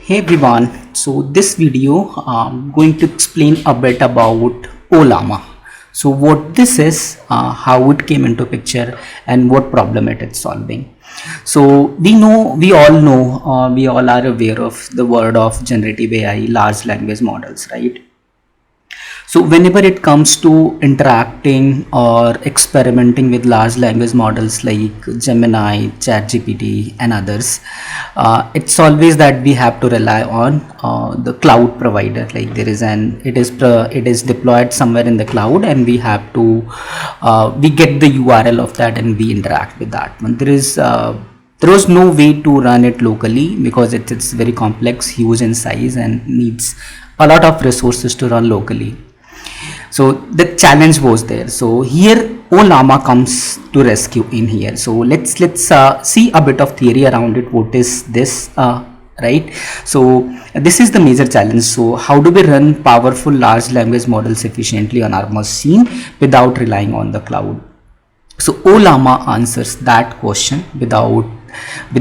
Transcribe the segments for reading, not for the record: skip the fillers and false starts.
Hey everyone, so this video I'm going to explain a bit about Ollama. So what this is, how it came into picture and what problem it is solving. So we all are aware of the word of generative AI, large language models, right? So whenever it comes to interacting or experimenting with large language models like Gemini, ChatGPT and others, it's always that we have to rely on the cloud provider. Like it is deployed somewhere in the cloud, and we have to we get the URL of that and we interact with that one. There was no way to run it locally because it's very complex, huge in size, and needs a lot of resources to run locally. So the challenge was there. So here LLaMA comes to rescue in here. So let's see a bit of theory around it. What is this, right? So this is the major challenge. So how do we run powerful large language models efficiently on our machine without relying on the cloud? So LLaMA answers that question with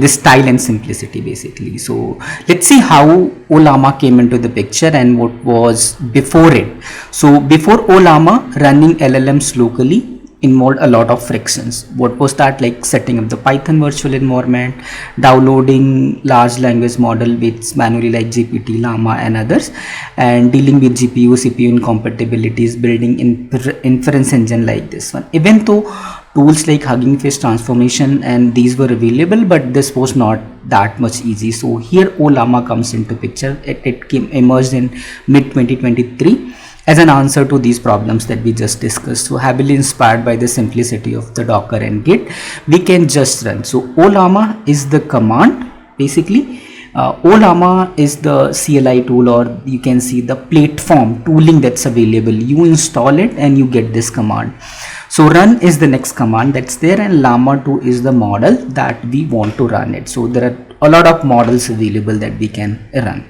the style and simplicity basically. So let's see how LLaMA came into the picture and what was before it. So before LLaMA, running LLMs locally involved a lot of frictions. What was that? Like setting up the Python virtual environment, downloading large language model with manually like GPT, LLaMA and others, and dealing with GPU CPU incompatibilities, building inference engine like this one. Even though tools like Hugging Face transformation and these were available, but this was not that much easy. So here LLaMA comes into picture. It emerged in mid 2023 as an answer to these problems that we just discussed. So heavily inspired by the simplicity of the Docker and Git, we can just run. So LLaMA is the command basically. LLaMA is the CLI tool, or you can see the platform tooling that's available. You install it and you get this command. So run is the next command that's there, and llama 2 is the model that we want to run it. So there are a lot of models available that we can run.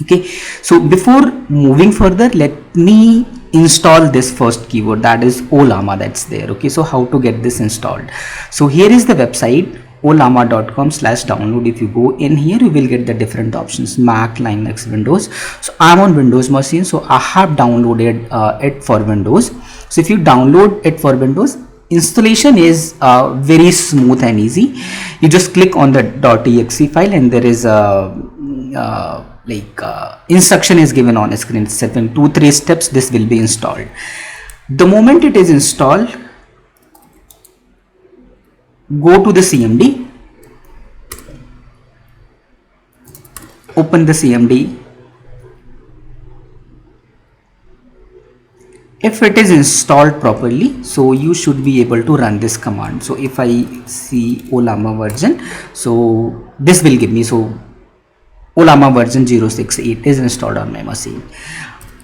Okay, so before moving further, let me install this first keyword, that is LLaMA, that's there. Okay, so how to get this installed? So here is the website ollama.com/download. If you go in here, you will get the different options: Mac, Linux, Windows. So I'm on Windows machine, so I have downloaded it for Windows. So if you download it for Windows, installation is very smooth and easy. You just click on the .exe file and there is a instruction is given on a screen itself. In 2-3 steps this will be installed. The moment it is installed, go to the CMD, open the CMD. If it is installed properly, so you should be able to run this command. So if I see LLaMA version, so this will give me, so LLaMA version 068 is installed on my machine.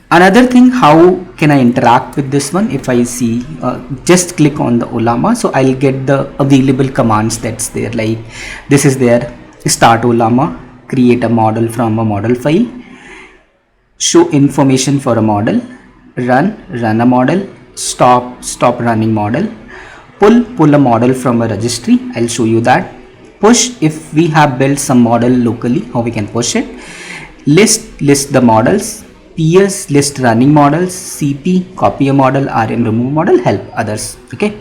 Another thing, how can I interact with this one? If I see, just click on the LLaMA, so I'll get the available commands that's there. Like this is there: start LLaMA, create a model from a model file, show information for a model, run a model, stop running model, pull a model from a registry. I'll show you that. Push, if we have built some model locally, how we can push it. List the models. PS, list running models. CP, copy a model. RM, remove model. Help others. Okay,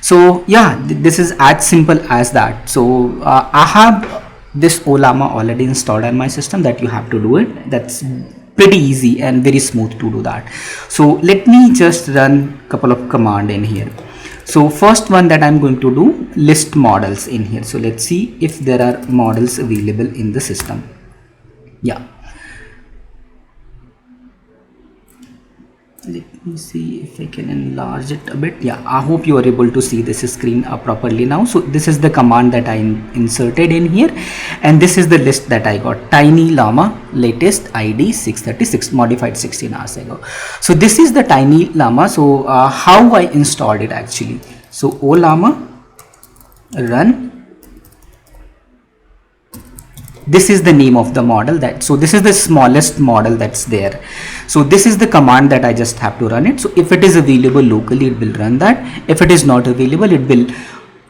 so yeah, this is as simple as that. So I have this LLaMA already installed on my system, that you have to do it. That's pretty easy and very smooth to do that. So let me just run a couple of commands in here. So first one that I'm going to do, list models in here. So let's see if there are models available in the system. Yeah, let me see if I can enlarge it a bit. Yeah, I hope you are able to see this screen properly now. So this is the command that I inserted in here, and this is the list that I got: TinyLLaMA latest ID 636, modified 16 hours ago. So this is the TinyLLaMA. So how I installed it actually. So LLaMA run, this is the name of the model, that so this is the smallest model that's there. So this is the command that I just have to run it. So if it is available locally, it will run that. If it is not available, it will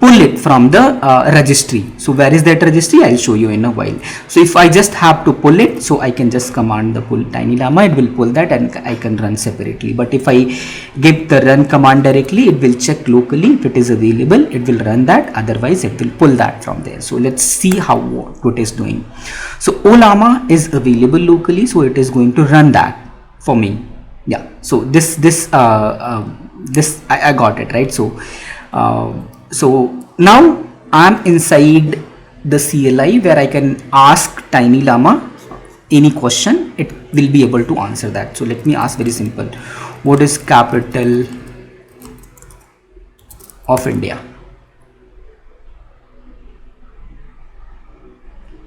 pull it from the registry. So where is that registry? I'll show you in a while. So if I just have to pull it, so I can just command the pull TinyLLaMA, it will pull that and I can run separately. But if I give the run command directly, it will check locally if it is available, it will run that, otherwise it will pull that from there. So let's see how what it is doing. So Ollama is available locally, so it is going to run that for me. Yeah, so this I got it right. So now I'm inside the CLI where I can ask TinyLLaMA any question, it will be able to answer that. So let me ask very simple, what is capital of India?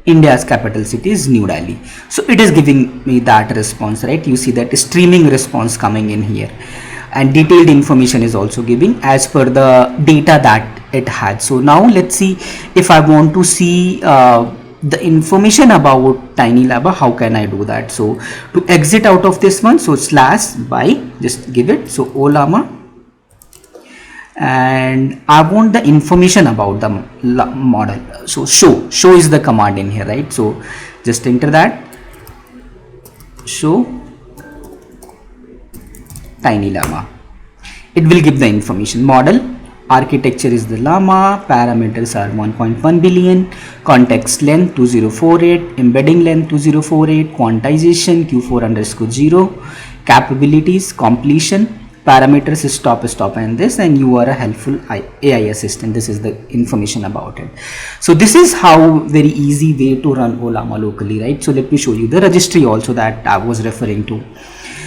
India's capital city is New Delhi. So it is giving me that response, right? You see that streaming response coming in here, and detailed information is also giving as per the data that it had. So now let's see if I want to see the information about TinyLLaMA, how can I do that? So to exit out of this one, so /by, just give it, so Ollama, and I want the information about the model. So show is the command in here, right? So just enter that, show TinyLLaMA. It will give the information. Model architecture is the llama, parameters are 1.1 billion, context length 2048, embedding length 2048, quantization Q4_0, capabilities, completion, parameters is stop and this, and you are a helpful AI assistant. This is the information about it. So this is how very easy way to run Ollama locally, right? So let me show you the registry also that I was referring to.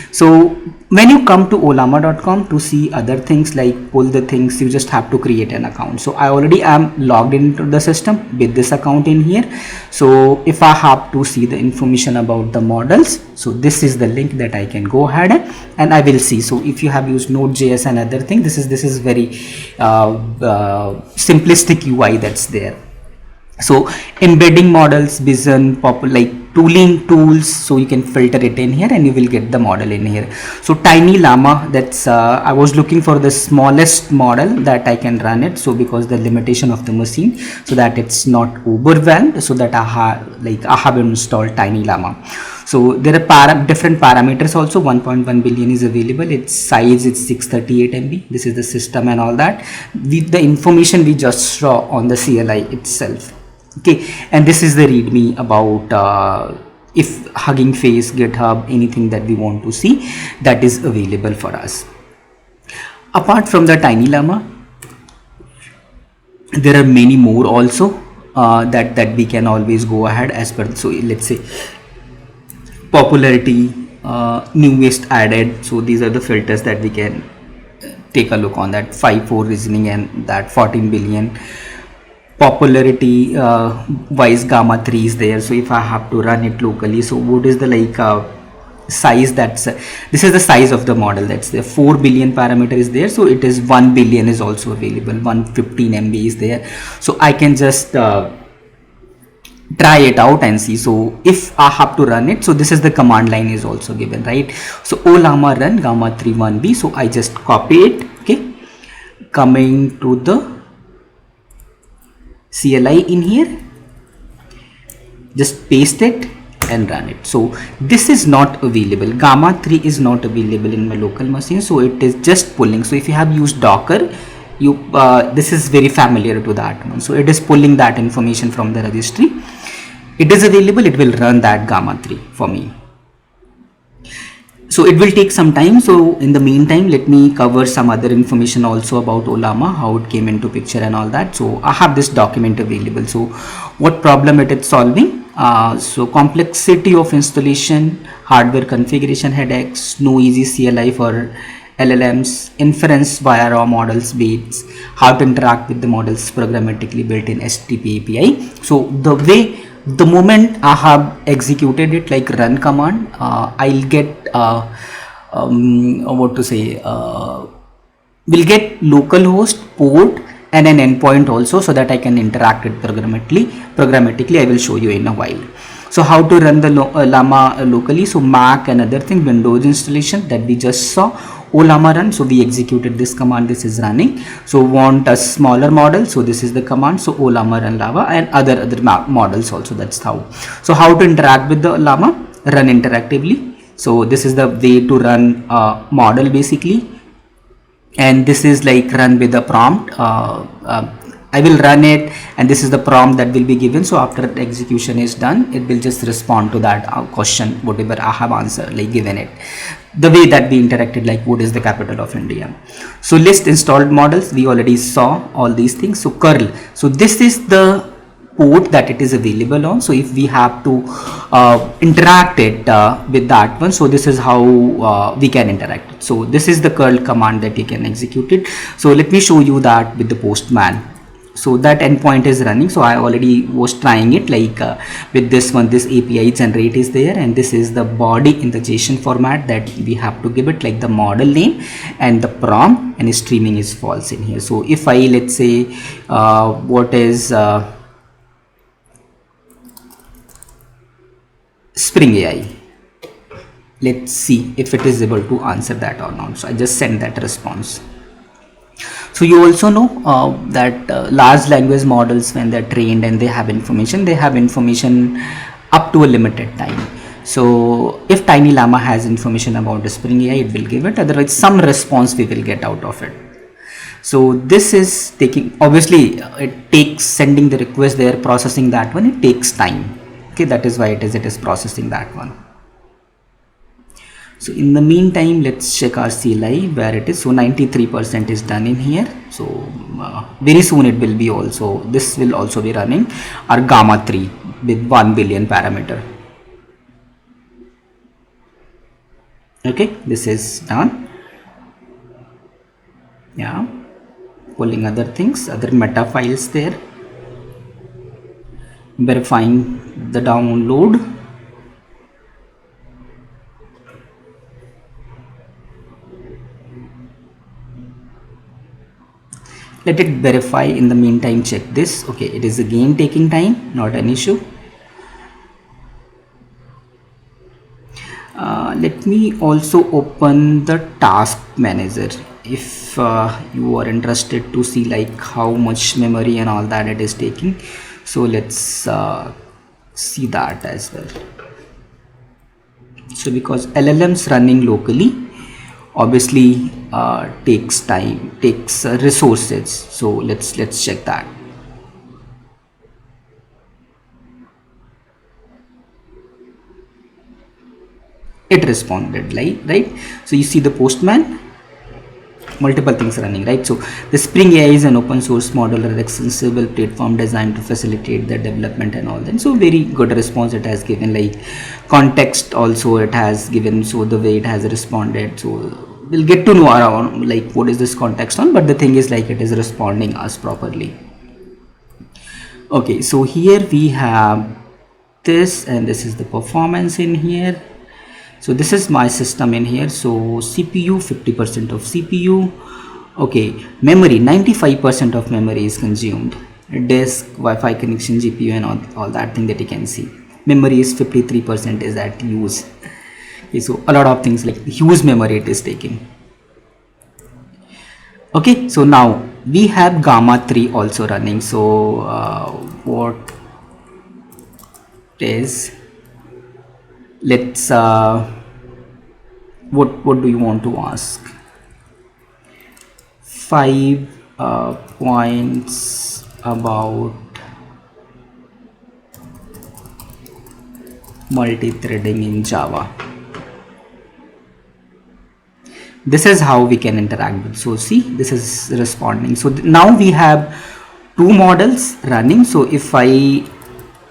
So when you come to Ollama.com to see other things like pull the things, you just have to create an account. So I already am logged into the system with this account in here. So if I have to see the information about the models, so this is the link that I can go ahead and I will see. So if you have used Node.js and other thing, this is very simplistic UI that's there. So embedding models, vision, like tooling tools, so you can filter it in here and you will get the model in here. So TinyLLaMA, that's I was looking for the smallest model that I can run it, so because the limitation of the machine, so that it's not overwhelmed, so that I have installed TinyLLaMA. So there are different parameters also. 1.1 billion is available, its size is 638 MB. This is the system and all that. With the information we just saw on the CLI itself. Okay, and this is the readme about if Hugging Face, GitHub, anything that we want to see, that is available for us. Apart from the TinyLLaMA, there are many more also that we can always go ahead as per. So let's say popularity, newest added. So these are the filters that we can take a look on that. 5.4 reasoning and that 14 billion. Popularity wise, gamma 3 is there. So if I have to run it locally, so what is the size? That's this is the size of the model that's there. 4 billion parameter is there, so it is 1 billion is also available. 115 MB is there, so I can just try it out and see. So if I have to run it, so this is the command line is also given, right? So Ollama run gamma 3 1B. So I just copy it, okay, coming to the CLI in here, just paste it and run it. So this is not available, gamma 3 is not available in my local machine, so it is just pulling. So if you have used Docker, you this is very familiar to that one. So it is pulling that information from the registry. It is available, it will run that gamma 3 for me. So it will take some time. So in the meantime, let me cover some other information also about Ollama, how it came into picture and all that. So I have this document available. So what problem it is solving? So complexity of installation, hardware configuration headaches, no easy CLI for LLMs, inference via raw models beats, how to interact with the models programmatically built in STP API. So the moment I have executed it, like run command, I'll get what to say, we'll get localhost, port and an endpoint also, so that I can interact it programmatically. I will show you in a while. So how to run the Llama locally? So Mac and other thing, Windows installation that we just saw, Ollama run. So we executed this command, this is running. So want a smaller model, so this is the command. So Ollama run lava, and other models also. That's how. So how to interact with the llama? Run interactively. So this is the way to run a model basically, and this is like run with the prompt. I will run it, and this is the prompt that will be given. So after the execution is done, it will just respond to that question, whatever I have answered, like given it. The way that we interacted, like what is the capital of India. So list installed models, we already saw all these things. So curl, so this is the port that it is available on. So if we have to interact it with that one, so this is how we can interact. So this is the curl command that you can execute it. So let me show you that with the postman. So that endpoint is running. So I already was trying it, like with this one, this API generate is there, and this is the body in the JSON format that we have to give it, like the model name and the prompt, and streaming is false in here. So if I, let's say what is Spring AI, let's see if it is able to answer that or not. So I just send that response. So you also know that large language models, when they're trained and they have information up to a limited time. So if TinyLLaMA has information about the Spring AI, it will give it, otherwise some response we will get out of it. So this is taking, obviously it takes sending the request there, processing that one, it takes time. Okay, that is why it is processing that one. So in the meantime, let's check our CLI where it is. So 93% is done in here. So very soon it will be also, this will also be running our Gamma 3 with 1 billion parameter. Okay, this is done. Yeah, pulling other things, other meta files there, verifying the download. Let it verify. In the meantime, check this. Okay, it is again taking time, not an issue. Let me also open the task manager if you are interested to see like how much memory and all that it is taking. So let's see that as well. So because LLMs running locally obviously takes time, takes resources. So let's check that. It responded, right? So you see the postman, multiple things running, right? So the Spring AI is an open source model or extensible platform designed to facilitate the development and all that. So very good response it has given, like context also it has given. So the way it has responded, so we'll get to know around like what is this context on, but the thing is like it is responding us properly. Okay, so here we have this, and this is the performance in here. So this is my system in here. So CPU 50% of CPU. Okay, memory 95% of memory is consumed. Disk, Wi-Fi connection, GPU, and all that thing that you can see. Memory is 53% is at use. Okay, so a lot of things like huge memory it is taking. Okay, so now we have Gamma 3 also running. So what is, let's what do you want to ask? 5 points about multi-threading in Java. This is how we can interact with. So see, this is responding. So now we have two models running. So if I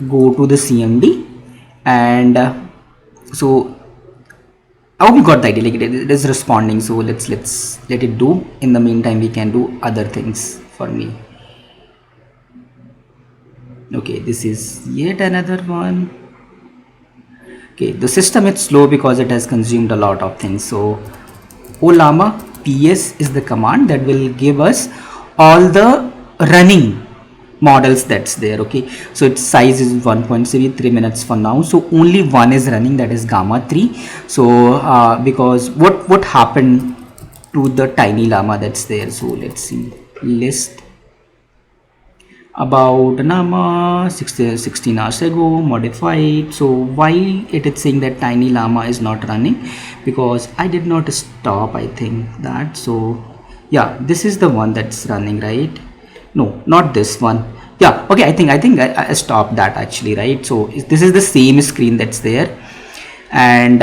go to the CMD and so I hope you got the idea, like it is responding. So let's let it do. In the meantime, we can do other things for me. Okay, this is yet another one. Okay, the system is slow because it has consumed a lot of things. So Ollama PS is the command that will give us all the running models that's there. Okay, so its size is 1.3 minutes for now. So only one is running, that is Gamma 3. So because what happened to the TinyLLaMA that's there. So let's see, list about LLaMA 16 hours ago, modified. So why it is saying that TinyLLaMA is not running? Because I did not stop, I think that. So yeah, this is the one that's running, right? No, not this one. Yeah, okay, I think I stopped that actually, right? So this is the same screen that's there, and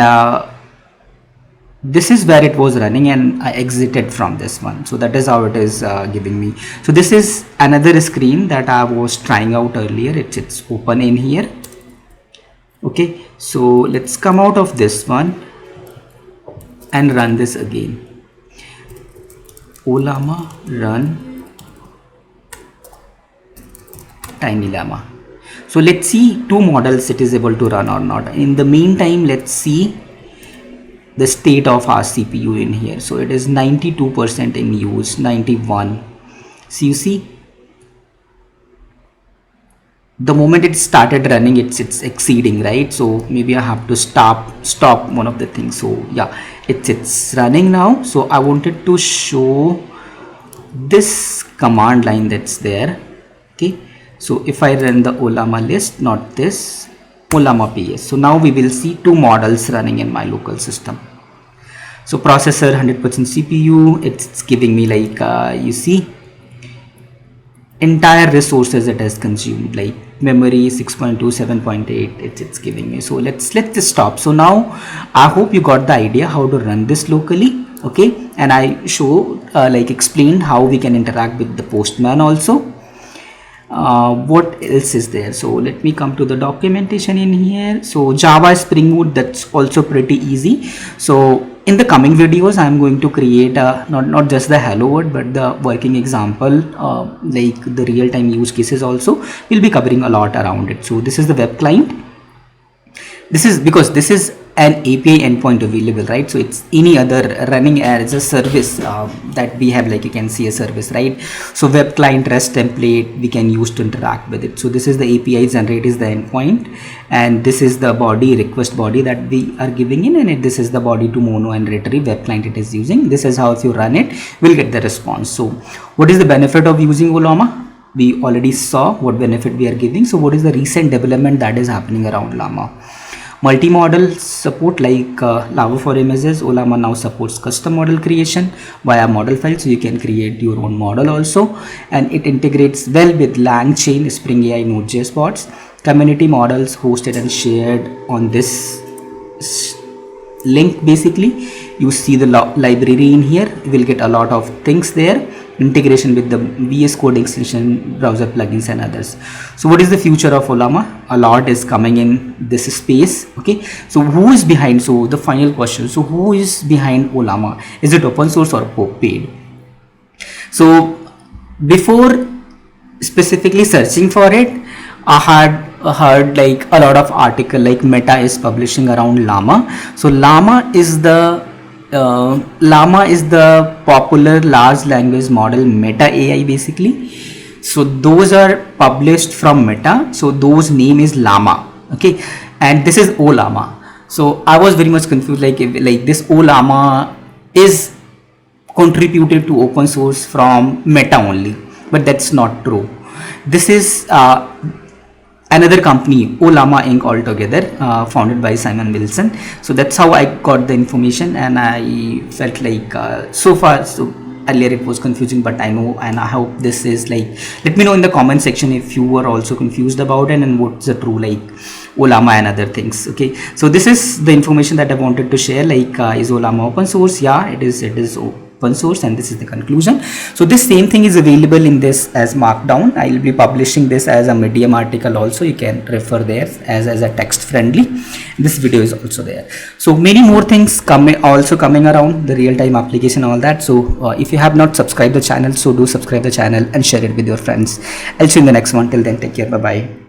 this is where it was running, and I exited from this one. So that is how it is giving me. So this is another screen that I was trying out earlier. It's open in here. Okay, so let's come out of this one and run this again. Ollama run TinyLLaMA. So let's see two models it is able to run or not. In the meantime, let's see the state of our CPU in here. So it is 92% in use, 91. So you see, the moment it started running, it's exceeding, right? So maybe I have to stop one of the things. So yeah, it's running now. So I wanted to show this command line that's there. Okay, so if I run the Ollama list, not this, Ollama PS. So now we will see two models running in my local system. So processor 100% CPU, it's giving me like you see, entire resources it has consumed, like memory 6.2, 7.8, it's giving me. So let's just stop. So now I hope you got the idea how to run this locally. Okay, and I show like explained how we can interact with the Postman also. What else is there? So let me come to the documentation in here. So Java Spring Boot, that's also pretty easy. So in the coming videos, I'm going to create not just the hello world, but the working example, like the real-time use cases also. We'll be covering a lot around it. So this is the web client. This is because this is an API endpoint available, right? So it's any other running as a service that we have, like you can see a service, right? So web client REST template we can use to interact with it. So this is the API generate is the endpoint, and this is the body request body that we are giving in, and this is the body to mono and retrieve web client it is using. This is how if you run it, we'll get the response. So what is the benefit of using Ollama? We already saw what benefit we are giving. So what is the recent development that is happening around Llama? Multi-model support, like Lava for images. Ollama now supports custom model creation via model files, so you can create your own model also, and it integrates well with LangChain, Spring AI, Node.js bots. Community models hosted and shared on this link. Basically you see the library in here, you will get a lot of things there. Integration with the VS Code extension, browser plugins and others. So what is the future of Ollama? A lot is coming in this space. Okay, so who is behind? So the final question, so who is behind Ollama? Is it open source or paid? So before specifically searching for it, I had heard like a lot of article like Meta is publishing around Llama. So Llama is the popular large language model Meta AI basically. So those are published from Meta, so those name is Llama. Okay, and this is Ollama. So I was very much confused, like this Ollama is contributed to open source from Meta only, but that's not true. This is another company, LLaMA Inc. altogether, founded by Simon Wilson. So that's how I got the information, and I felt like so far, so earlier it was confusing, but I know, and I hope this is like, let me know in the comment section if you were also confused about it and what's the true like Ollama and other things. Okay, so this is the information that I wanted to share. Like is Ollama open source? Yeah, it is open source, and this is the conclusion. So this same thing is available in this as markdown. I will be publishing this as a Medium article also, you can refer there as a text friendly. This video is also there. So many more things coming around the real-time application, all that. So if you have not subscribed the channel, so do subscribe the channel and share it with your friends. I'll see you in the next one. Till then, take care. Bye bye.